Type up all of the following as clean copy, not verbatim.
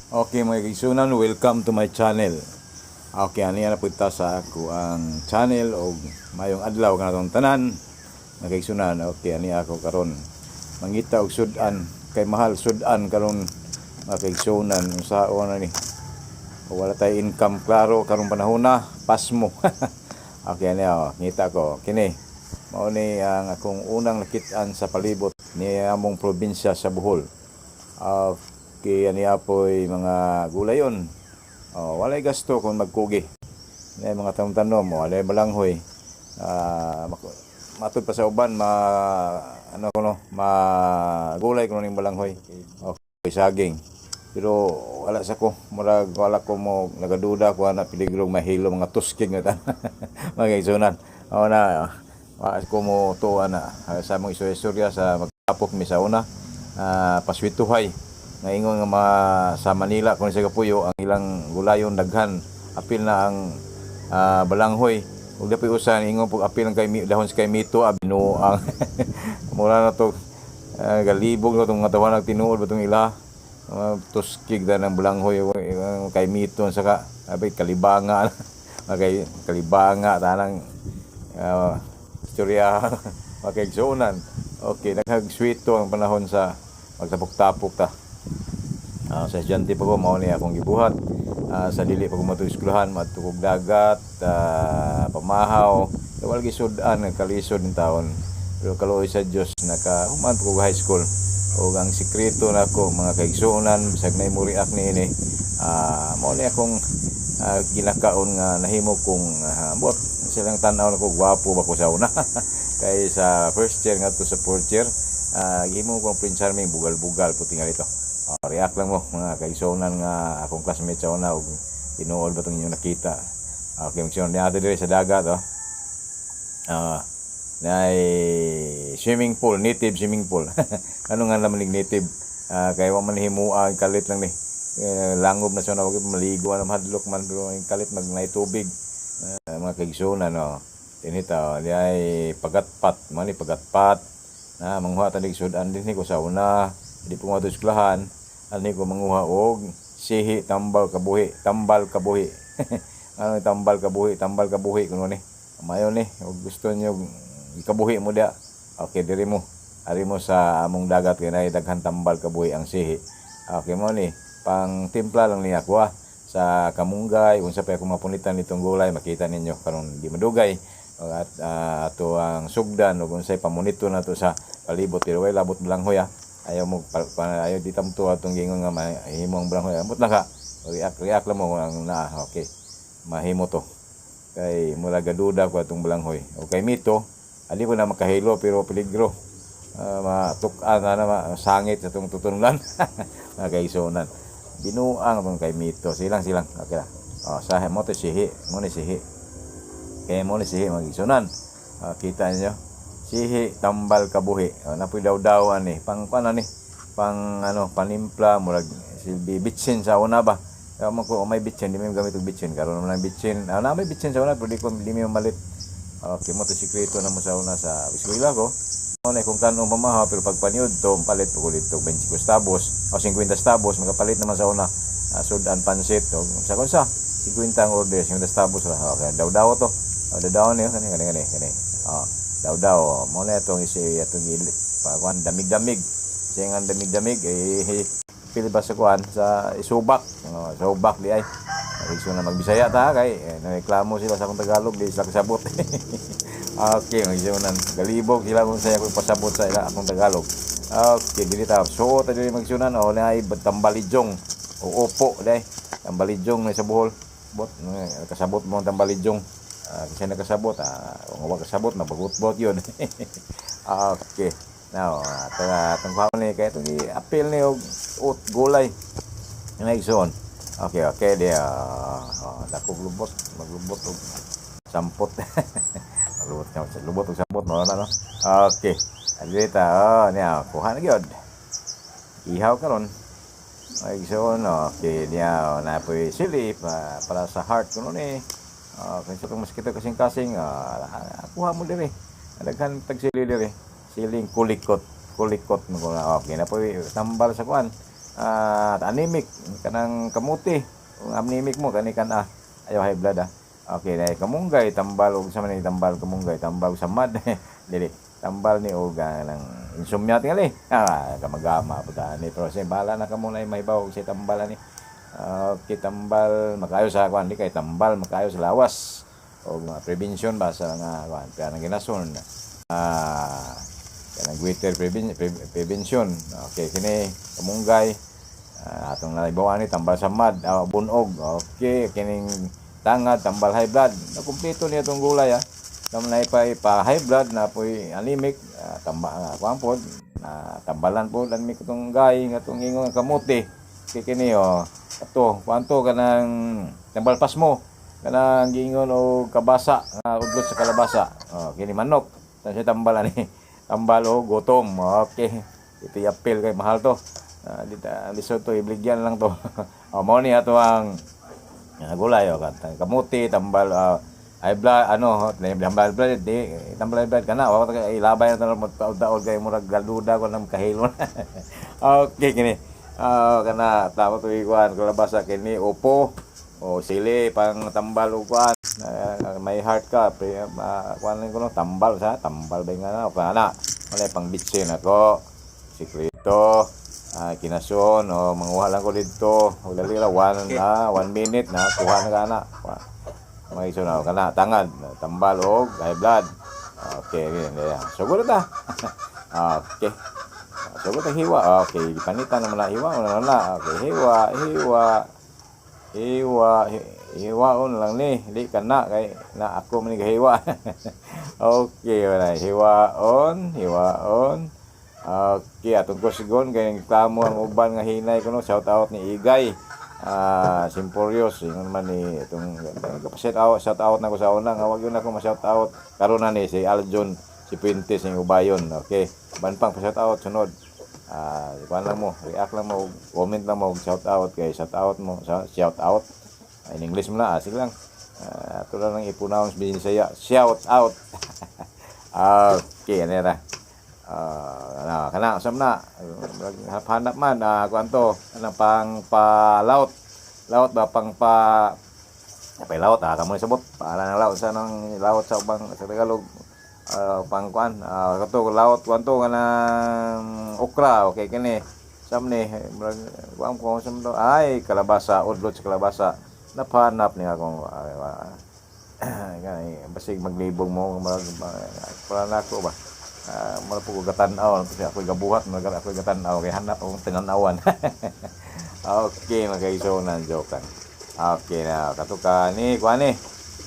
Okay mga kaigsunan, welcome to my channel. Okay, ani na punta sa ako ang channel o mayong adlaw kanatong tanan. Mga kaigsunan, okay, ani ako karon mangita og sudan kay mahal sudan karon mga kaigsunan unsaon na ni. O wala tay income klaro karon panahon na, pasmo. Okay, ani ngita ko kini. Mao ni ang akong unang nakit-an sa palibot ni among probinsya sa Bohol. Kaya niya po'y mga gulayon. Walay gasto kung magkugi. May mga tanom-tanom, walay balanghoy. Matod pa sa uban, gulay ko ning balanghoy. Okay, saging. Pero wala sa ko, wala ko mo nagaduda ko na piligrong mahilo mga tusking na mga igsunan. Ko mo to sa mong istorya sa magtapok mi sa una, paswituhay. Ngayon nga sa Manila kung sa Kapuyo ang ilang gulayon daghan apil na ang balanghoy ug dapat usan ingon pug apil ang kay dahon sa kay mito abino ang mura na to galibog na tong katawan nag tinuod batong ila tuskig da ng balanghoy kay mito saka abay kalibanga kay kalibanga tanang istorya makigsunan. Okay, naghag-sweeto ang panahon sa magtapok-tapok ta. Sa estudyante pa ko, mao ni akong gibuhat. Sa dili pa ko matuiskulahan, matukog dagat, pamahaw. Wala gisudan, kalisod ng taon. Pero kaluoy sa Diyos, nakahuman ko high school. O ang sikreto na ko, mga kaigsunan, bisag na imuriak ni ini. Mao ni akong ginakaon nga nahimo kong buot. Silang tanaw na ko, gwapo ba ko sa una. Kaya sa first year nga to sa fourth year, gihimo kong Prince Charming, bugal-bugal, puti nga dito. React lang mo mga kaigsunan nga akong classmate sa una ug tinuod ba itong inyong nakita. Okay, magsiyon niya dito sa dagat na swimming pool, native swimming pool. Ano nga naman yung native kaya wa man himuan kalit lang ni langob na siya na wag maligo na mahadlok man pero yung kalit magnay tubig mga kaigsunan tinita di ay pagatpat man ni pagatpat na manghuha tanig sudan din ko sa una di po nga eskwelahan ani ko manguha og sihi tambal kabuhi ano tambal kabuhi kuno ni mayo ni ug gusto niyo ikabuhi mo dia okay diri mo ari mo sa among dagat kay nay daghan tambal kabuhi ang sihi okay mo ni pang timpla lang niya ko sa kamunggay unsa pa ako mapunitan nitong gulay makita ninyo karon di madugay at ato ang sugdan ug unsay pamunito nato sa palibot pero way labot balanghoy ayaw mo ayaw di tamto atong gingon nga mahimo ang balanghoy amot na ka react lang mo ang okay mahimo to kay mula gaduda ko atong balanghoy okay mito ali ko na makahilo pero peligro matukan na sangit sa atong tutunulan mga kaigsunan binuang atong kay mito silang okay sa mo to sihi mo ni sihi kay mo ni sihi mga kaigsunan kita niyo sihi tambal kabuhi napoy daw ani pang ni pang panimpla murag silbi bitsin sa una ba mo ko may bitsin di may gamit og bitsin karon naman ang bitsin na may bitsin sa una pero di mi malit okay mo to sikreto na mo sa una sa eskwela ko na kung kanong pamahaw pero pag paniud to palit ko dito 20 tabos o 50 tabos magapalit naman sa una sudan pansit o sa kunsa 50 ang order 50 tabos okay daw to daw ni kani daw mo na itong isi atong kuan damig-damig singan damig-damig pili ba sa kuan sa isubak subak di ay gusto na magbisaya ta kay nareklamo sila sa akong Tagalog di sila kasabot okay magsunan galibog sila kung saya ko pasabot sa ila akong Tagalog okay dili ta so ta dili magsunan na ay tambalidyong o opo dai tambalidyong na sa Bohol bot kasabot mo tambalidyong kasi nakasabot kung wag kasabot mabagot-bot yun okay now atong kaon ni kay itong apil ni og gulay nga igsoon okay dia dako maglubot og sampot lubot og sampot mo na no okay alita niya kuha na gyud ihaw karon igsoon okay niya na poy sili para sa heart kuno ni kung sa mas kita kasing-kasing kuha mo diri daghan tag sili diri siling kulikot mo na okay na po tambal sa kuan anemic kanang kamuti. Kung anemic mo kani kana ayaw high blood Okay, dahil kamunggay tambal og sa man tambal kamunggay tambal sa mad. Dili tambal ni og nang insomnia tingali. Kamagama puta ni pero say bala na kamo na mahibaw sa tambal ni. Okay, tambal makayo sa kwan di kay tambal makayo sa lawas og mga prevention ba sa nga kwan kaya nang ginason. Kanang greater prevention. Okay, kini kamunggay atong nalibawani tambal sa mad bunog. Okay, kining tangad tambal high blood na kumpleto niya tong gulay Naman pa high blood na po'y anemic, kuwampod, tambalan po, anemic itong gay, itong ingong kamuti. Kikini, ito, kuwanto ka ng tambalpas mo, ka ng gingon o kabasa, udlot sa kalabasa. Kini manok, saan siya tambalan tambal o gutom. Okay, ito yapil kay mahal to. Lisod to, ibligyan lang to. Mo ni ato ang gulay, kamuti, tambal, ay blood tambal blood tambal blood kana wa ta ilabay na daol kay murag galuda ko nang kahilon. Okay kini kana tama to ikuan kalabasa kini upo o sili pang tambal ugwan may heart ka kuan ko no tambal ba nga kana wala pang bitsin ako sikreto kinason o manguha lang ko dito wala lila 1 minute na kuha na kana may iso na kana tangad tambal og high blood. Okay ganyan sugod ta. Okay sugod ta hiwa. Okay panitan naman na hiwa na okay hiwa on lang ni di kana kay na ako man hiwa. Okay wala hiwa on. Okay atong kusigon kay kamo ang uban nga hinay kuno shout out ni Igay Simporios ingon man ni itong shout out na ko sa una nga wag yun ako ma-shout out karon na ni si Aljon si Pintes ng Ubayon. Okay ban pang pa-shout out sunod kuan lang mo react lang mo comment lang mo shout out kay shout out mo shout out in English mo na sige lang ato lang ipunaw sa Bisaya shout out. Okay ana kana usam na hanap man kuanto ana pang laut ba pang laut kamo sabot para nang laut sa nang laut sa ubang sa Tagalog pang kuan kato laut kuanto kanang okra. Okay kini sam ni kuan ko sam do ay kalabasa udlot sa kalabasa napanap ni akong basig maglibog mo para nako ba mala po gatan-aw kasi ako gabuhat ako gatan-aw kay hanap akong tinanawan. Okay magaiso na jokan. Okay na katuka ni kuan ni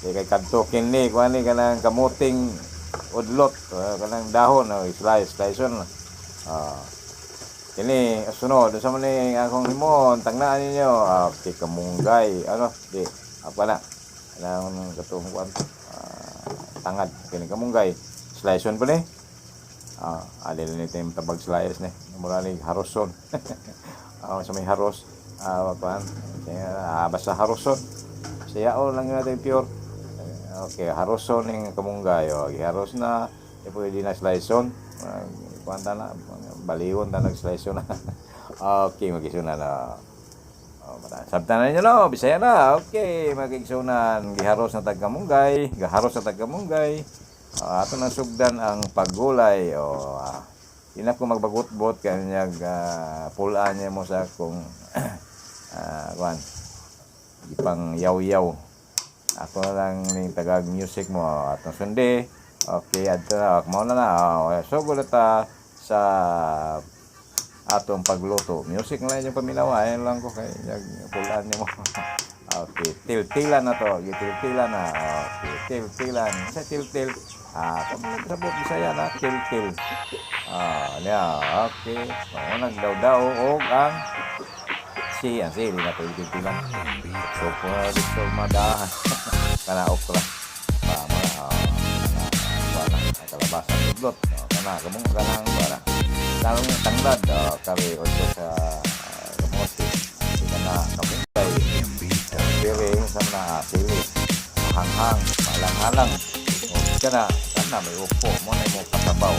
kay kadtokin ni kuan ni kanang kamuting udlot kanang dahon slice kini sunod sa man ni akong himon tangnaan ninyo. Okay kamunggay di apa na kanang katong kuan tangad kini kamunggay slice pa ni adil ni tim tabag slice ni mura ni haroson. Sa may haros kuan basta haroson siyaon lang natin pure. Okay haroson ning kamunggay haros na pwede na slice on kuan ta na baliwon ta nag slice on. Okay magisunan na sabtan na niyo no Bisaya na. Okay magigsunan giharos na tagkamunggay gaharos na tagkamunggay. Ato nang sugdan ang paggulay ina ko magbagot-bot kanyag pulaan niya mo sa akong kuan ipang yaw-yaw ako na lang ning tagag music mo atong sundi. Okay adto na mao na sugod ta sa atong pagluto music na lang yung paminawa ayon lang ko kay pulaan niya mo. Okay til-tilan na to gitil-tilan na. Okay til-tilan sa til-til sabot Bisaya na til-til niya. Okay nagdaw-daw og ang sili na to til-tilan so pwede to madahan kana okra wala kalabasa udlot kana kamong kanang wala kanang tanglad kami oto sa kamote kana kamuntay piring sana sili hanghang malang-halang kana may upo mo na mo patabaw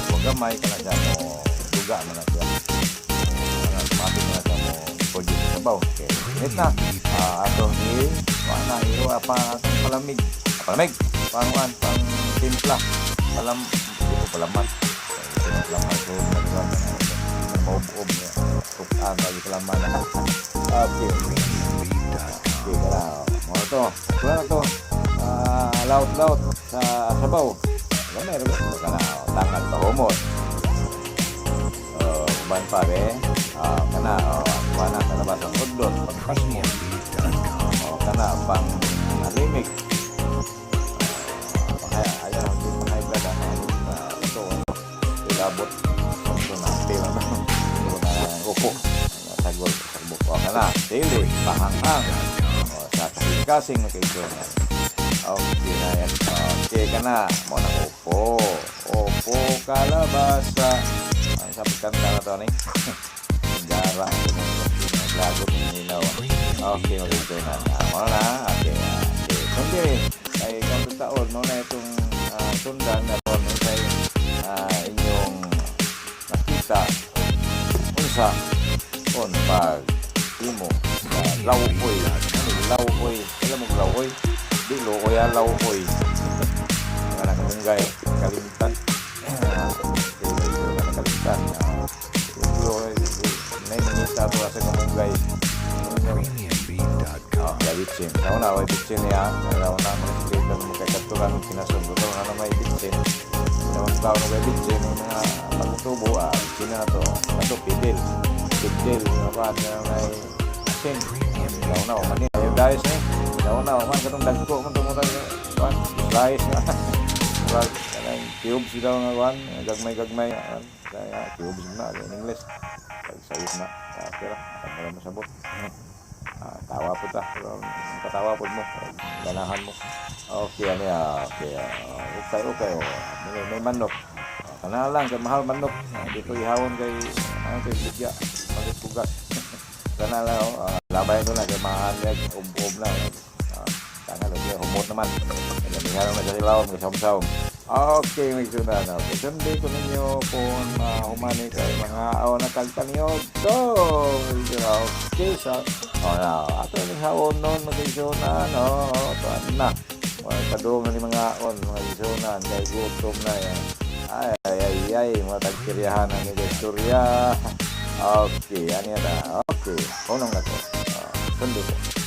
huwag gamay kana dyan mo duga mo na siya automatic na sa mo produce sa baw. Okay, init na. Atong na iyo apa atong palamig panguan pang timpla hindi ko palamat palamat ko maubob niya tukan lagi palaman. Okay kalau mo to wala to laut sa sabaw gamay ra kana tangan pa humot ban pa be kana kana labas ang udlot pagpasmo kana pang alimik ayaw din mga ibada na ito ilabot ito na pila na upo sagol kana dili pahanghang sa kasing nakikita. Okay na yan. Okay ka na. Mo na Opo kalabasa. Ang sabi kanta na to ni. Gara. Lagot ng ilaw. Okay, mag-ito na. Mo na. Okay. Kundi, ay kung taon, mo na itong sundan na to sa inyong nakita. Unsa on pag imo laukoy. Laukoy. Alam mo laukoy? Dilo o ya laukoy. Anak munggay kalimtan. Kalimtan. Dilo nay minita to sa munggay. Ya bitsin. Kau na wa bitsin ya. Kau na makita mo kay katulang kinasundo to na may bitsin. Naman tao no kay bitsin na pagtubo bitsin na to. Ato pidil. Pidil apa na may asin. Kau na man ni guys ni. Kau na man katong dagko man to mo kan slice na. Wag kanang cube sila nga kan gagmay kaya cubes na in English. Pagsayos na. Pero para masabot. Tawa po ta. Patawa po mo. Ganahan mo. Okay, ano ya. Okay. May manok. Kana lang, kay mahal manok. Dito ihawon kay bigya. Pagpugas. Kana lang, labay ko na kay mahal yan. Ub na. Kana lang, humot naman. Kaya na sa silawon, kay sawm-sawm. Okay, may sundan. Sundi ko ninyo kung humani kayo mga na kagpaniog. So, okay, so, ato yung haon noon, mag-isunan, tuan na. Kadung na ni mga mga isunan, kay gutom na yan. Ay, mga tagkiryahan na ni Desturya. Okay, ano yan na. Okay, unang na to. Sundi ko.